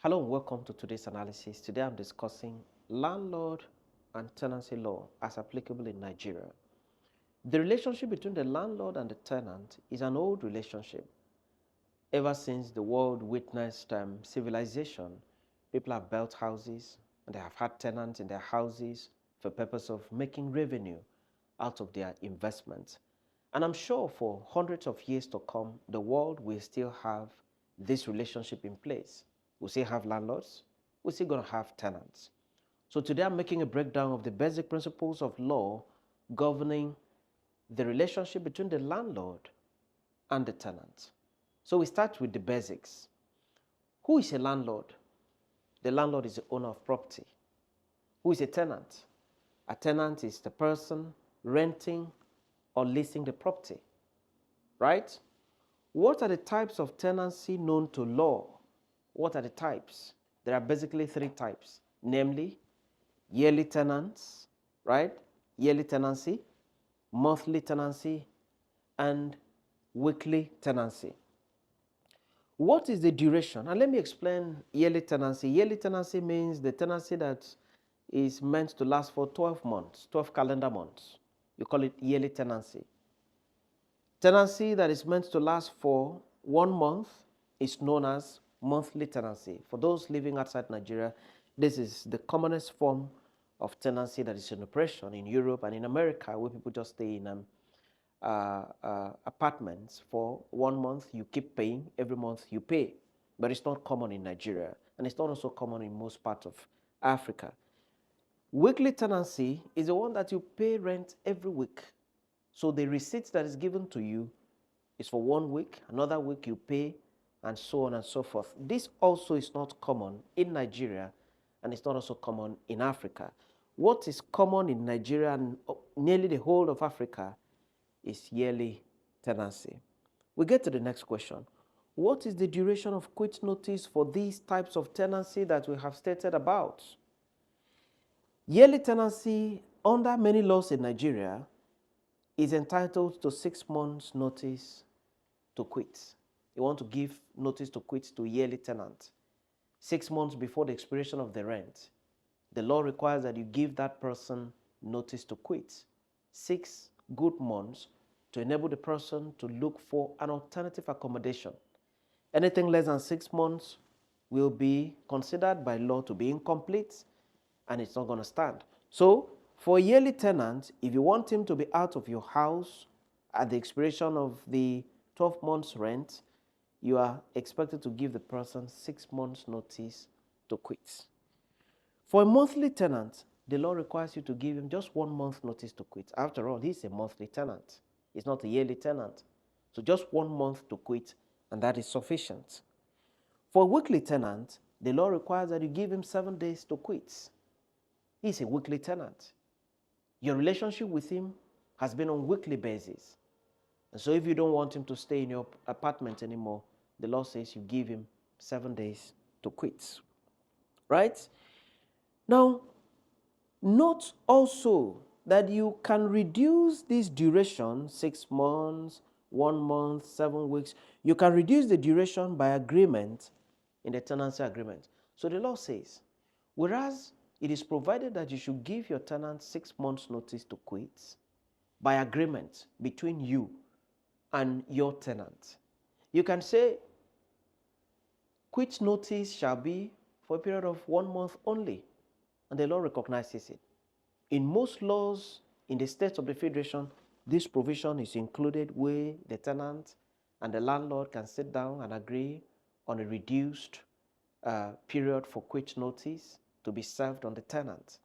Hello and welcome to today's analysis. Today I'm discussing landlord and tenancy law as applicable in Nigeria. The relationship between the landlord and the tenant is an old relationship. Ever since the world witnessed civilization, people have built houses and they have had tenants in their houses for the purpose of making revenue out of their investments. And I'm sure for hundreds of years to come, the world will still have this relationship in place. We'll still have landlords, we're still going to have tenants. So today I'm making a breakdown of the basic principles of law governing the relationship between the landlord and the tenant. So we start with the basics. Who is a landlord? The landlord is the owner of property. Who is a tenant? A tenant is the person renting or leasing the property, right? What are the types of tenancy known to law? What are the types? There are basically three types, namely yearly tenants, right? Yearly tenancy, monthly tenancy, and weekly tenancy. What is the duration? And let me explain yearly tenancy. Yearly tenancy means the tenancy that is meant to last for 12 months, 12 calendar months. You call it yearly tenancy. Tenancy that is meant to last for 1 month is known as monthly tenancy. For those living outside Nigeria, this is the commonest form of tenancy that is in operation in Europe and in America, where people just stay in apartments for 1 month. You keep paying, every month you pay. But it's not common in Nigeria, and it's not also common in most parts of Africa. Weekly tenancy is the one that you pay rent every week. So the receipt that is given to you is for 1 week, another week you pay, and so on and so forth. This also is not common in Nigeria, and it's not also common in Africa. What is common in Nigeria and nearly the whole of Africa is yearly tenancy. We get to the next question. What is the duration of quit notice for these types of tenancy that we have stated about? Yearly tenancy, under many laws in Nigeria, is entitled to 6 months notice to quit. You want to give notice to quit to yearly tenant 6 months before the expiration of the rent. The law requires that you give that person notice to quit 6 good months to enable the person to look for an alternative accommodation. Anything less than 6 months will be considered by law to be incomplete, and it's not going to stand. So for a yearly tenant, if you want him to be out of your house at the expiration of the 12 months rent, you are expected to give the person 6 months notice to quit. For a monthly tenant, the law requires you to give him just 1 month notice to quit. After all, he's a monthly tenant. He's not a yearly tenant. So just 1 month to quit, and that is sufficient. For a weekly tenant, the law requires that you give him 7 days to quit. He's a weekly tenant. Your relationship with him has been on weekly basis. And so if you don't want him to stay in your apartment anymore, the law says you give him 7 days to quit. Right? Now, note also that you can reduce this duration, 6 months, 1 month, 7 weeks. You can reduce the duration by agreement in the tenancy agreement. So the law says, whereas it is provided that you should give your tenant 6 months notice to quit by agreement between you and your tenant. You can say, quit notice shall be for a period of 1 month only, and the law recognizes it. In most laws in the states of the Federation, this provision is included where the tenant and the landlord can sit down and agree on a reduced period for quit notice to be served on the tenant.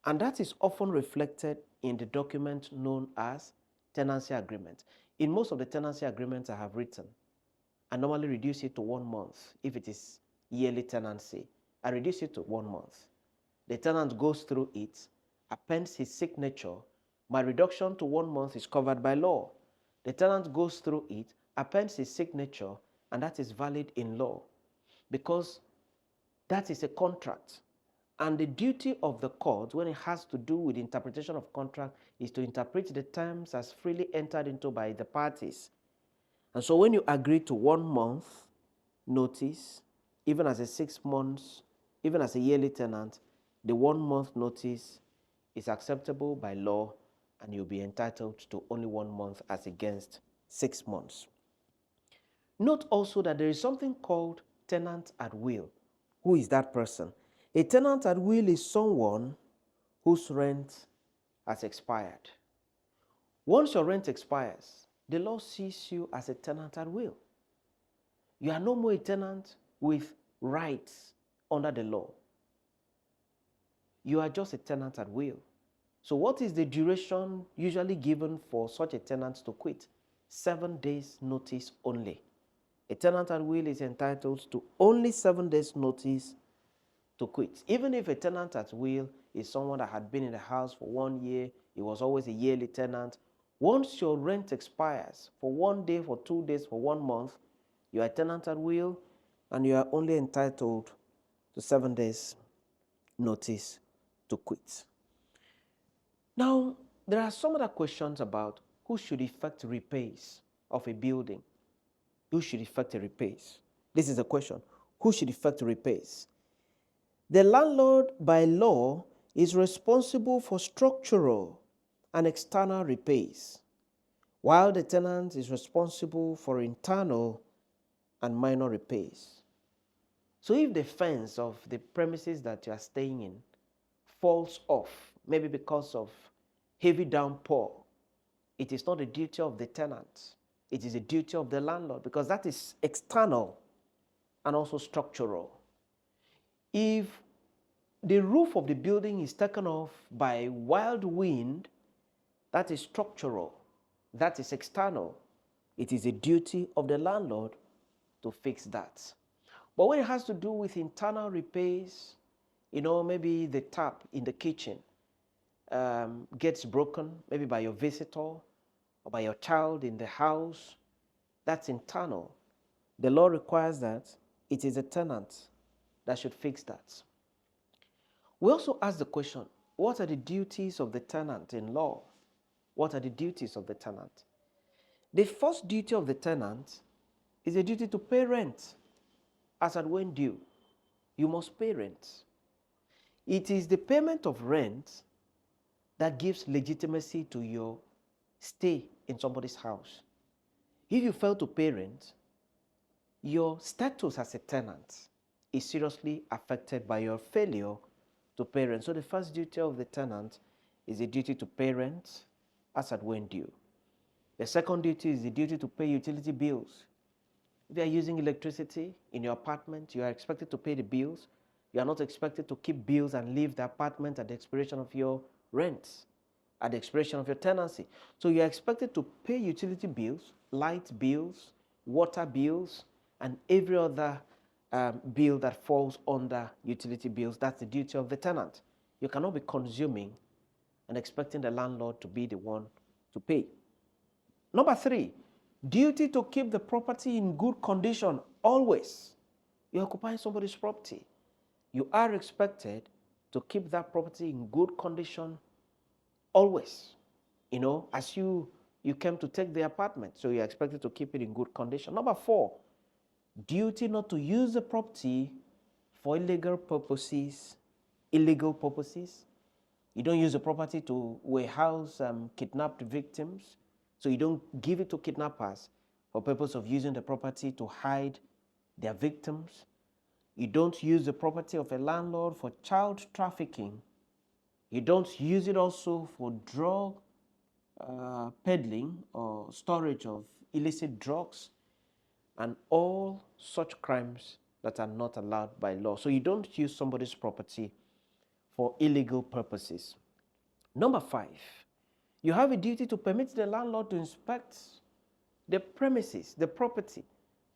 And that is often reflected in the document known as tenancy agreement. In most of the tenancy agreements I have written, I normally reduce it to 1 month. If it is yearly tenancy, I reduce it to 1 month. The tenant goes through it, appends his signature. My reduction to 1 month is covered by law. The tenant goes through it, appends his signature, and that is valid in law because that is a contract. And the duty of the court, when it has to do with interpretation of contract, is to interpret the terms as freely entered into by the parties. And so when you agree to 1 month notice even as a 6 months, even as a yearly tenant, the 1 month notice is acceptable by law, and you'll be entitled to only 1 month as against 6 months. Note also that there is something called tenant at will. Who is that person? A tenant at will is someone whose rent has expired. Once your rent expires, the law sees you as a tenant at will. You are no more a tenant with rights under the law. You are just a tenant at will. So what is the duration usually given for such a tenant to quit? 7 days notice only. A tenant at will is entitled to only 7 days notice to quit. Even if a tenant at will is someone that had been in the house for 1 year, he was always a yearly tenant. Once your rent expires for 1 day, for 2 days, for 1 month, you are a tenant at will, and you are only entitled to 7 days notice to quit. Now, there are some other questions about who should effect repairs of a building. Who should effect a repairs? This is a question. Who should effect repairs? The landlord, by law, is responsible for structural and external repairs, while the tenant is responsible for internal and minor repairs. So if the fence of the premises that you are staying in falls off, maybe because of heavy downpour, it is not the duty of the tenant. It is the duty of the landlord, because that is external and also structural. If the roof of the building is taken off by wild wind, that is structural, that is external. It is a duty of the landlord to fix that. But when it has to do with internal repairs, maybe the tap in the kitchen gets broken, maybe by your visitor or by your child in the house, that's internal. The law requires that it is a tenant that should fix that. We also ask the question, what are the duties of the tenant in law? What are the duties of the tenant? The first duty of the tenant is a duty to pay rent as and when due. You must pay rent. It is the payment of rent that gives legitimacy to your stay in somebody's house. If you fail to pay rent, your status as a tenant is seriously affected by your failure to pay rent. So the first duty of the tenant is the duty to pay rent as and when due. The second duty is the duty to pay utility bills. If you are using electricity in your apartment, you are expected to pay the bills. You are not expected to keep bills and leave the apartment at the expiration of your rent, at the expiration of your tenancy. So you are expected to pay utility bills, light bills, water bills, and every other bill that falls under utility bills. That's the duty of the tenant. You cannot be consuming and expecting the landlord to be the one to pay. Number 3, duty to keep the property in good condition always. You're occupying somebody's property. You are expected to keep that property in good condition always. As you came to take the apartment, so you're expected to keep it in good condition. Number 4, duty not to use the property for illegal purposes. Illegal purposes. You don't use the property to warehouse kidnapped victims. So you don't give it to kidnappers for purpose of using the property to hide their victims. You don't use the property of a landlord for child trafficking. You don't use it also for drug peddling or storage of illicit drugs and all such crimes that are not allowed by law. So you don't use somebody's property for illegal purposes. Number 5, you have a duty to permit the landlord to inspect the premises, the property,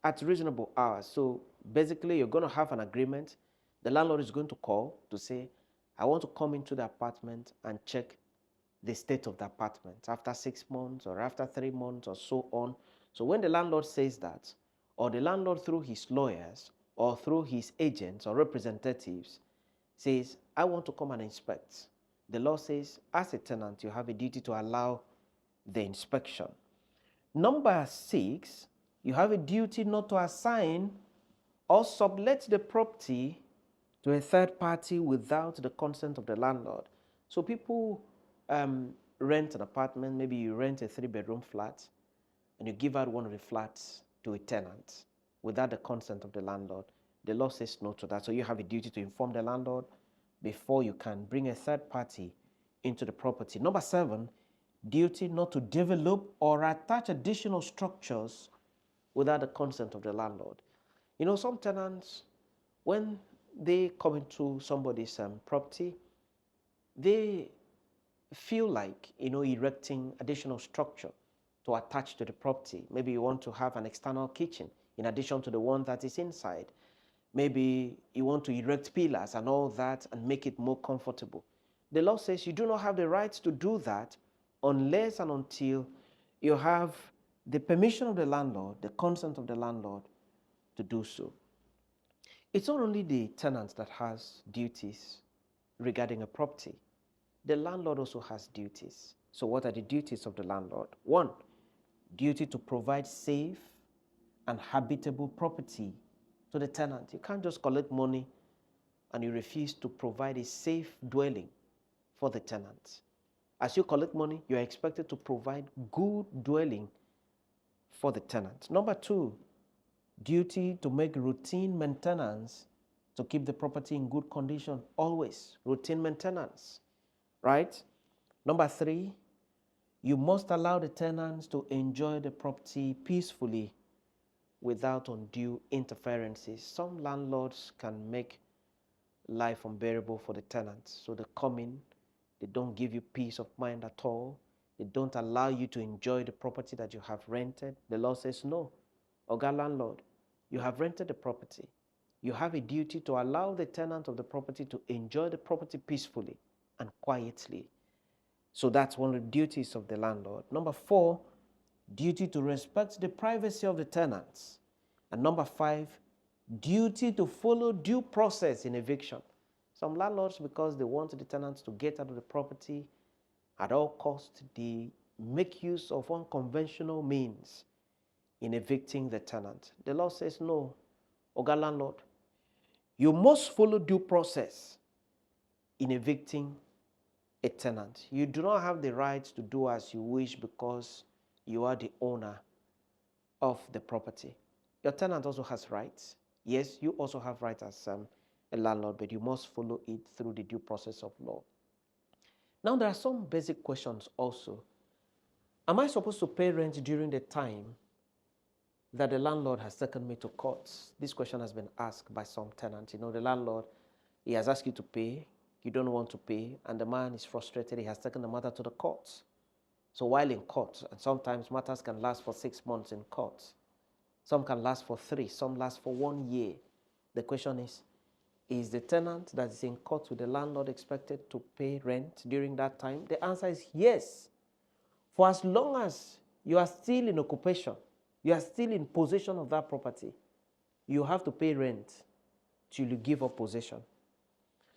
at reasonable hours. So basically, you're going to have an agreement. The landlord is going to call to say, I want to come into the apartment and check the state of the apartment after 6 months or after 3 months or so on. So when the landlord says that, or the landlord through his lawyers or through his agents or representatives says, I want to come and inspect, the law says, as a tenant, you have a duty to allow the inspection. Number 6, you have a duty not to assign or sublet the property to a third party without the consent of the landlord. So people rent an apartment, maybe you rent a 3-bedroom flat, and you give out one of the flats to a tenant without the consent of the landlord. The law says no to that. So you have a duty to inform the landlord before you can bring a third party into the property. Number 7, duty not to develop or attach additional structures without the consent of the landlord. You know, some tenants, when they come into somebody's property, they feel like, erecting additional structure to attach to the property. Maybe you want to have an external kitchen in addition to the one that is inside. Maybe you want to erect pillars and all that and make it more comfortable. The law says you do not have the right to do that unless and until you have the permission of the landlord, the consent of the landlord to do so. It's not only the tenant that has duties regarding a property. The landlord also has duties. So what are the duties of the landlord? 1, duty to provide safe and habitable property to the tenant. You can't just collect money and you refuse to provide a safe dwelling for the tenant. As you collect money, you are expected to provide good dwelling for the tenant. Number 2, duty to make routine maintenance to keep the property in good condition. Always routine maintenance, right? Number 3, you must allow the tenants to enjoy the property peacefully without undue interferences. Some landlords can make life unbearable for the tenants. So they come in, they don't give you peace of mind at all. They don't allow you to enjoy the property that you have rented. The law says no. Oga landlord, you have rented the property. You have a duty to allow the tenant of the property to enjoy the property peacefully and quietly. So that's one of the duties of the landlord. Number 4, duty to respect the privacy of the tenants. And number 5, duty to follow due process in eviction. Some landlords, because they want the tenants to get out of the property at all costs, they make use of unconventional means in evicting the tenant. The law says no. Oga landlord, you must follow due process in evicting a tenant. You do not have the right to do as you wish because you are the owner of the property. Your tenant also has rights. Yes, you also have rights as a landlord, but you must follow it through the due process of law. Now, there are some basic questions also. Am I supposed to pay rent during the time that the landlord has taken me to court? This question has been asked by some tenants. The landlord, he has asked you to pay, you don't want to pay, and the man is frustrated, he has taken the matter to the courts. So while in court, and sometimes matters can last for 6 months in court, some can last for 3, some last for 1 year. The question is the tenant that is in court with the landlord expected to pay rent during that time? The answer is yes. For as long as you are still in occupation, you are still in possession of that property, you have to pay rent till you give up possession.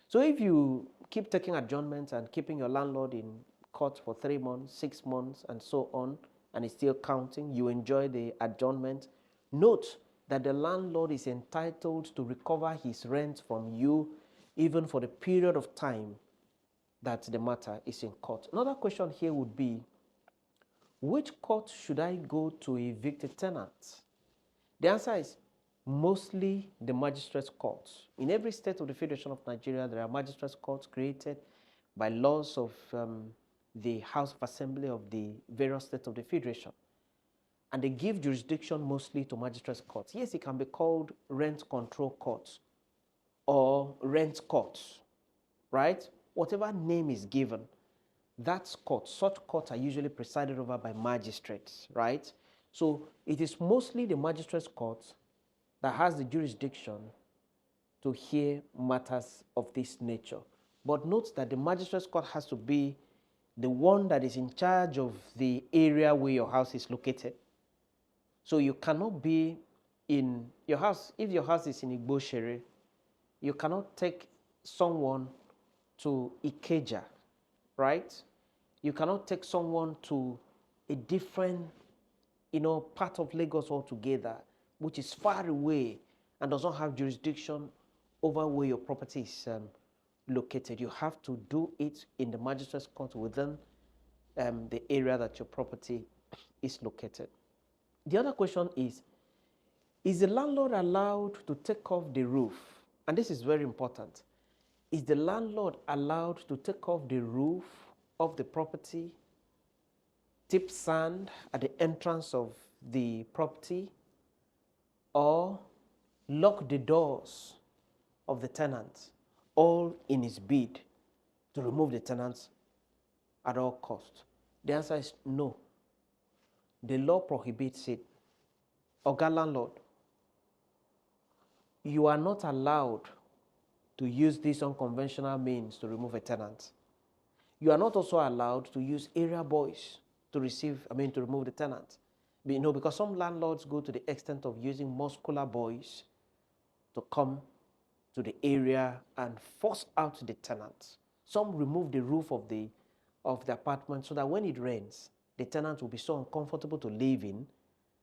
So if you keep taking adjournments and keeping your landlord in court for 3 months, 6 months, and so on, and it's still counting, you enjoy the adjournment, note that the landlord is entitled to recover his rent from you even for the period of time that the matter is in court. Another question here would be, which court should I go to evict a tenant? The answer is mostly the magistrates' courts. In every state of the Federation of Nigeria, there are magistrates' courts created by laws of the House of Assembly of the various states of the Federation. And they give jurisdiction mostly to magistrates' courts. Yes, it can be called rent control courts or rent courts, right? Whatever name is given, that's court. Such courts are usually presided over by magistrates, right? So it is mostly the magistrates' court that has the jurisdiction to hear matters of this nature. But note that the magistrates' court has to be the one that is in charge of the area where your house is located. So you cannot be in your house, if your house is in Igbo, you cannot take someone to Ikeja, right? You cannot take someone to a different, part of Lagos altogether, which is far away, and does not have jurisdiction over where your property is located. You have to do it in the magistrate's court within the area that your property is located. The other question is the landlord allowed to take off the roof? And this is very important. Is the landlord allowed to take off the roof of the property, tip sand at the entrance of the property, or lock the doors of the tenant, all in his bid to remove the tenants at all costs? The answer is no. The law prohibits it. Oga landlord, you are not allowed to use these unconventional means to remove a tenant. You are not also allowed to use area boys to remove the tenant. Because some landlords go to the extent of using muscular boys to come to the area and force out the tenants. Some remove the roof of the apartment so that when it rains, the tenant will be so uncomfortable to live in.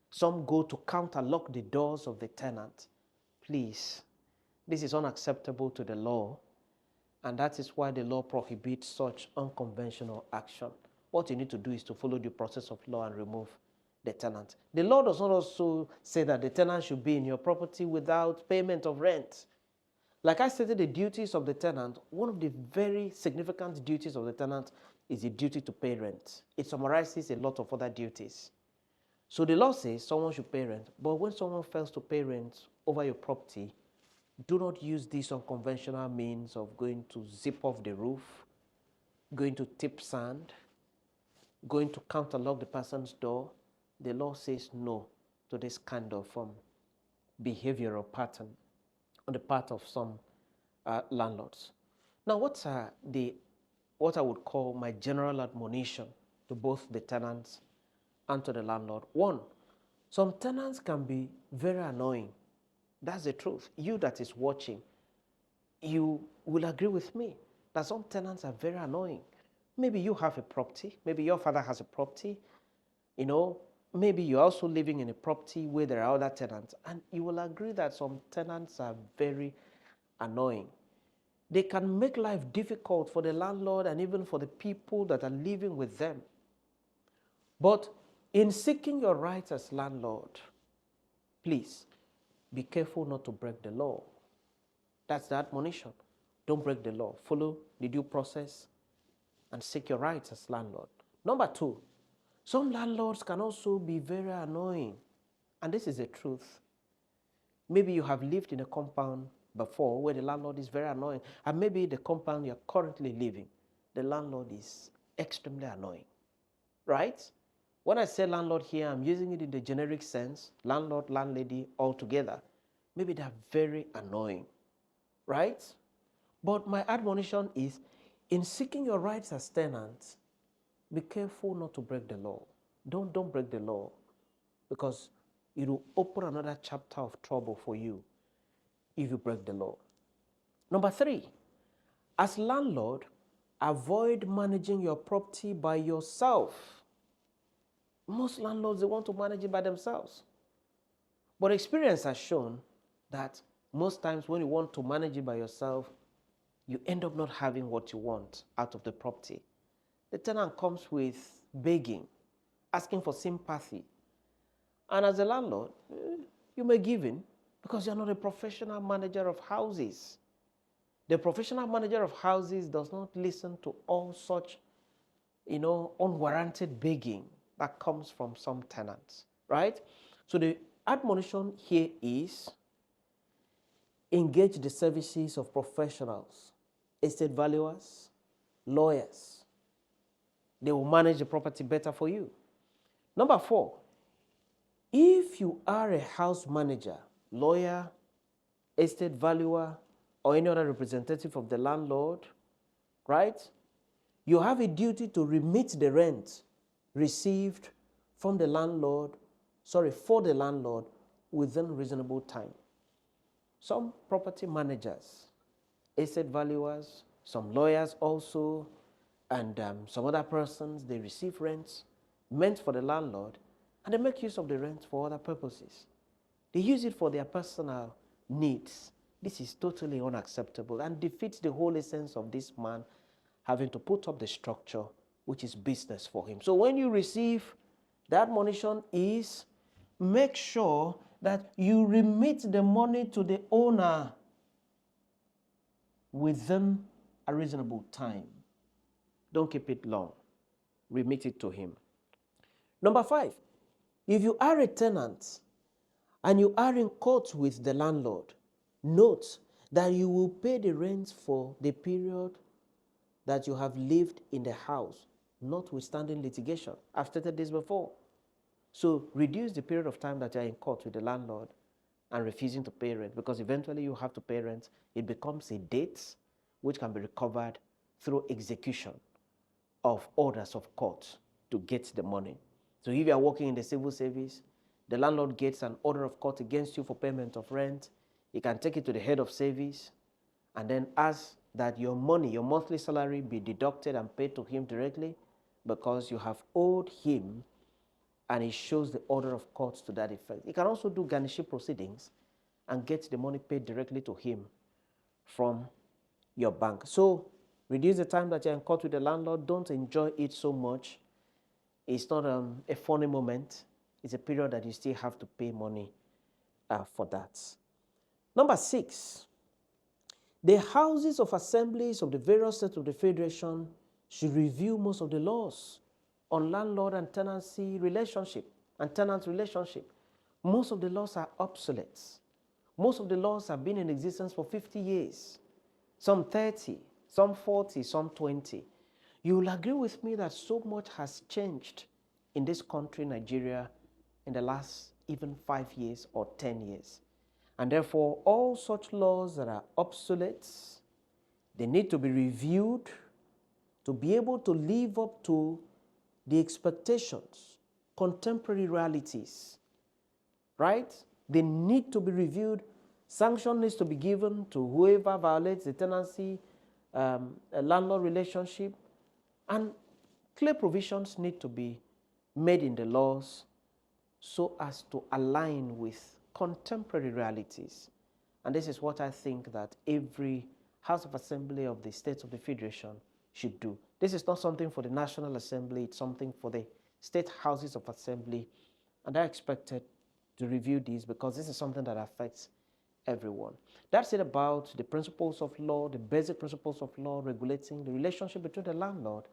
Some go to counterlock the doors of the tenant. Please, this is unacceptable to the law, and that is why the law prohibits such unconventional action. What you need to do is to follow the process of law and remove the tenant. The law does not also say that the tenant should be in your property without payment of rent. Like I stated, the duties of the tenant, one of the very significant duties of the tenant is the duty to pay rent. It summarizes a lot of other duties. So the law says someone should pay rent, but when someone fails to pay rent over your property, do not use these unconventional means of going to zip off the roof, going to tip sand, going to counterlock the person's door. The law says no to this kind of behavioral pattern on the part of some landlords. Now, what I would call my general admonition to both the tenants and to the landlord? One, some tenants can be very annoying. That's the truth. You that is watching, you will agree with me that some tenants are very annoying. Maybe you have a property, maybe your father has a property, maybe you're also living in a property where there are other tenants, and you will agree that some tenants are very annoying. They can make life difficult for the landlord and even for the people that are living with them. But in seeking your rights as landlord, please be careful not to break the law. That's the admonition. Don't break the law. Follow the due process and seek your rights as landlord. Number two, some landlords can also be very annoying. And this is the truth. Maybe you have lived in a compound before where the landlord is very annoying. And maybe the compound you're currently living, the landlord is extremely annoying. Right? When I say landlord here, I'm using it in the generic sense, landlord, landlady, all together. Maybe they're very annoying, right? But my admonition is, in seeking your rights as tenants, be careful not to break the law. Don't break the law, because it will open another chapter of trouble for you if you break the law. Number three, as landlord, avoid managing your property by yourself. Most landlords, they want to manage it by themselves. But experience has shown that most times when you want to manage it by yourself, you end up not having what you want out of the property. The tenant comes with begging, asking for sympathy. And as a landlord, you may give in because you're not a professional manager of houses. The professional manager of houses does not listen to all such, unwarranted begging that comes from some tenants, right? So the admonition here is engage the services of professionals, estate valuers, lawyers. They will manage the property better for you. Number four, if you are a house manager, lawyer, estate valuer, or any other representative of the landlord, right? You have a duty to remit the rent received from the landlord, for the landlord within reasonable time. Some property managers, asset valuers, some lawyers also, and some other persons, they receive rents meant for the landlord, and they make use of the rent for other purposes. They use it for their personal needs. This is totally unacceptable and defeats the whole essence of this man having to put up the structure, which is business for him. So when you receive the admonition is, make sure that you remit the money to the owner within a reasonable time. Don't keep it long. Remit it to him. Number 5, if you are a tenant and you are in court with the landlord, note that you will pay the rent for the period that you have lived in the house, notwithstanding litigation. I've stated this before. So reduce the period of time that you are in court with the landlord and refusing to pay rent, because eventually you have to pay rent. It becomes a debt which can be recovered through execution of orders of court to get the money. So if you are working in the civil service, the landlord gets an order of court against you for payment of rent, he can take it to the head of service and then ask that your money, your monthly salary, be deducted and paid to him directly because you have owed him, and he shows the order of court to that effect. He can also do garnishee proceedings and get the money paid directly to him from your bank. So reduce the time that you're in court with the landlord. Don't enjoy it so much. It's not a funny moment. It's a period that you still have to pay money for that. Number 6, the houses of assemblies of the various states of the Federation should review most of the laws on landlord and tenancy relationship and tenant relationship. Most of the laws are obsolete. Most of the laws have been in existence for 50 years, some 30, some 40, some 20. You will agree with me that so much has changed in this country, Nigeria, in the last even 5 years or 10 years. And therefore, all such laws that are obsolete, they need to be reviewed to be able to live up to the expectations, contemporary realities, right? They need to be reviewed. Sanction needs to be given to whoever violates the tenancy, a landlord relationship, and clear provisions need to be made in the laws so as to align with contemporary realities. And this is what I think that every House of Assembly of the States of the Federation should do. This is not something for the National Assembly, it's something for the State Houses of Assembly. And they're expected to review these because this is something that affects everyone. That's it about the principles of law, the basic principles of law regulating the relationship between the landlord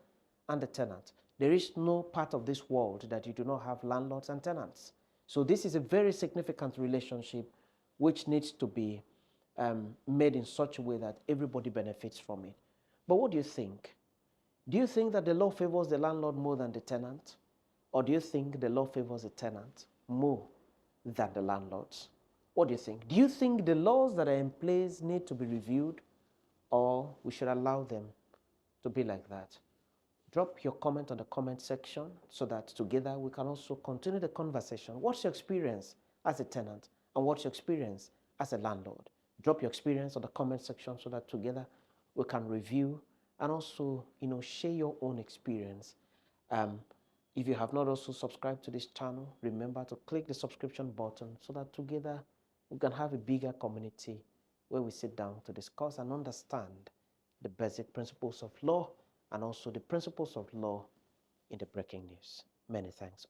and the tenant. There is no part of this world that you do not have landlords and tenants. So this is a very significant relationship which needs to be made in such a way that everybody benefits from it. But what do you think? Do you think that the law favors the landlord more than the tenant? Or do you think the law favors the tenant more than the landlords? What do you think? Do you think the laws that are in place need to be reviewed, or we should allow them to be like that? Drop your comment on the comment section so that together we can also continue the conversation. What's your experience as a tenant and what's your experience as a landlord? Drop your experience on the comment section so that together we can review and also, share your own experience. If you have not also subscribed to this channel, remember to click the subscription button so that together we can have a bigger community where we sit down to discuss and understand the basic principles of law and also the principles of law in the breaking news. Many thanks.